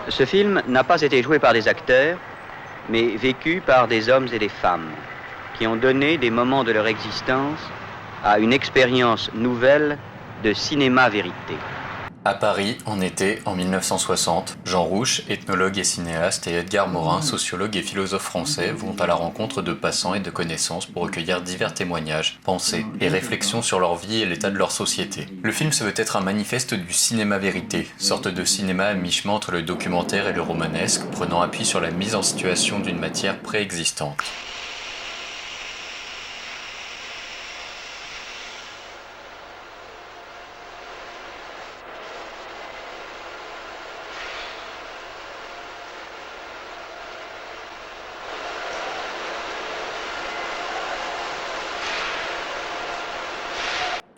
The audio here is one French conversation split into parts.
Ce film n'a pas été joué par des acteurs, mais vécu par des hommes et des femmes qui ont donné des moments de leur existence à une expérience nouvelle de cinéma-vérité. À Paris, en été, en 1960, Jean Rouch, ethnologue et cinéaste, et Edgar Morin, sociologue et philosophe français, vont à la rencontre de passants et de connaissances pour recueillir divers témoignages, pensées et réflexions sur leur vie et l'état de leur société. Le film se veut être un manifeste du cinéma-vérité, sorte de cinéma à mi-chemin entre le documentaire et le romanesque, prenant appui sur la mise en situation d'une matière préexistante.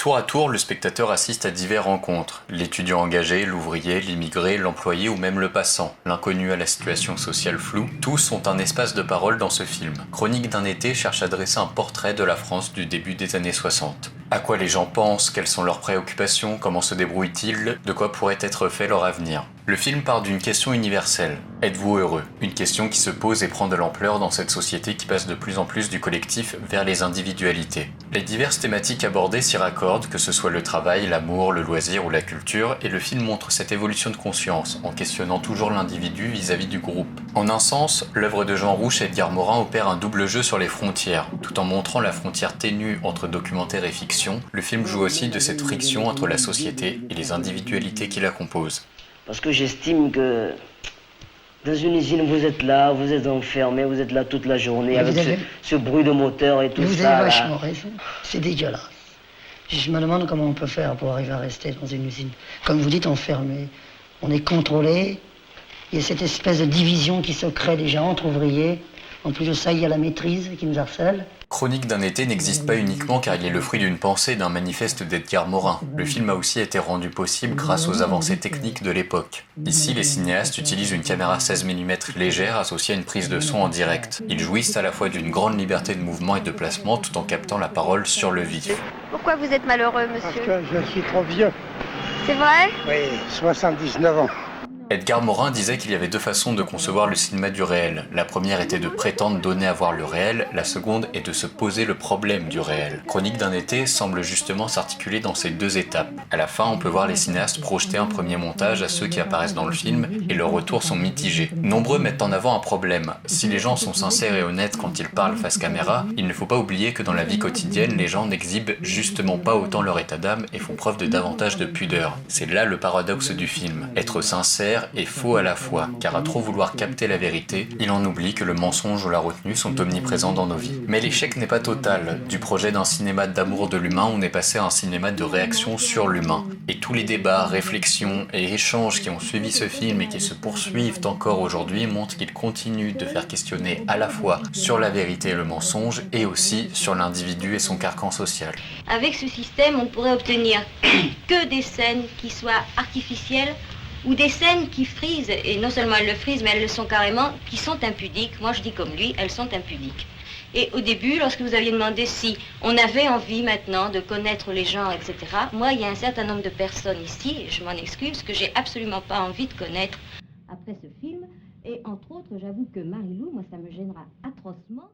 Tour à tour, le spectateur assiste à diverses rencontres. L'étudiant engagé, l'ouvrier, l'immigré, l'employé ou même le passant, l'inconnu à la situation sociale floue, tous ont un espace de parole dans ce film. Chronique d'un été cherche à dresser un portrait de la France du début des années 60. À quoi les gens pensent, quelles sont leurs préoccupations, comment se débrouillent-ils, de quoi pourrait être fait leur avenir. Le film part d'une question universelle. Êtes-vous heureux ? Une question qui se pose et prend de l'ampleur dans cette société qui passe de plus en plus du collectif vers les individualités. Les diverses thématiques abordées s'y raccordent, que ce soit le travail, l'amour, le loisir ou la culture, et le film montre cette évolution de conscience, en questionnant toujours l'individu vis-à-vis du groupe. En un sens, l'œuvre de Jean Rouch et Edgar Morin opère un double jeu sur les frontières. Tout en montrant la frontière ténue entre documentaire et fiction, le film joue aussi de cette friction entre la société et les individualités qui la composent. Parce que j'estime que dans une usine, vous êtes là, vous êtes enfermé, vous êtes là toute la journée avec ce bruit de moteur et tout ça. Vous avez vachement raison, c'est dégueulasse. Je me demande comment on peut faire pour arriver à rester dans une usine. Comme vous dites, enfermé. On est contrôlé, il y a cette espèce de division qui se crée déjà entre ouvriers. En plus de ça, il y a la maîtrise qui nous harcèle. Chronique d'un été n'existe pas uniquement car il est le fruit d'une pensée d'un manifeste d'Edgar Morin. Le film a aussi été rendu possible grâce aux avancées techniques de l'époque. Ici, les cinéastes utilisent une caméra 16 mm légère associée à une prise de son en direct. Ils jouissent à la fois d'une grande liberté de mouvement et de placement tout en captant la parole sur le vif. Pourquoi vous êtes malheureux, monsieur ? Parce que je suis trop vieux. C'est vrai ? Oui, 79 ans. Edgar Morin disait qu'il y avait deux façons de concevoir le cinéma du réel. La première était de prétendre donner à voir le réel, la seconde est de se poser le problème du réel. Chronique d'un été semble justement s'articuler dans ces deux étapes. À la fin, on peut voir les cinéastes projeter un premier montage à ceux qui apparaissent dans le film et leurs retours sont mitigés. Nombreux mettent en avant un problème. Si les gens sont sincères et honnêtes quand ils parlent face caméra, il ne faut pas oublier que dans la vie quotidienne, les gens n'exhibent justement pas autant leur état d'âme et font preuve de davantage de pudeur. C'est là le paradoxe du film. Être sincère et faux à la fois, car à trop vouloir capter la vérité, il en oublie que le mensonge ou la retenue sont omniprésents dans nos vies. Mais l'échec n'est pas total. Du projet d'un cinéma d'amour de l'humain, on est passé à un cinéma de réaction sur l'humain. Et tous les débats, réflexions et échanges qui ont suivi ce film et qui se poursuivent encore aujourd'hui montrent qu'il continue de faire questionner à la fois sur la vérité et le mensonge et aussi sur l'individu et son carcan social. Avec ce système, on ne pourrait obtenir que des scènes qui soient artificielles ou des scènes qui frisent, et non seulement elles le frisent, mais elles le sont carrément, qui sont impudiques. Moi je dis comme lui, elles sont impudiques. Et au début, lorsque vous aviez demandé si on avait envie maintenant de connaître les gens, etc., moi il y a un certain nombre de personnes ici, et je m'en excuse, que j'ai absolument pas envie de connaître après ce film. Et entre autres, j'avoue que Marie-Lou, moi ça me gênera atrocement.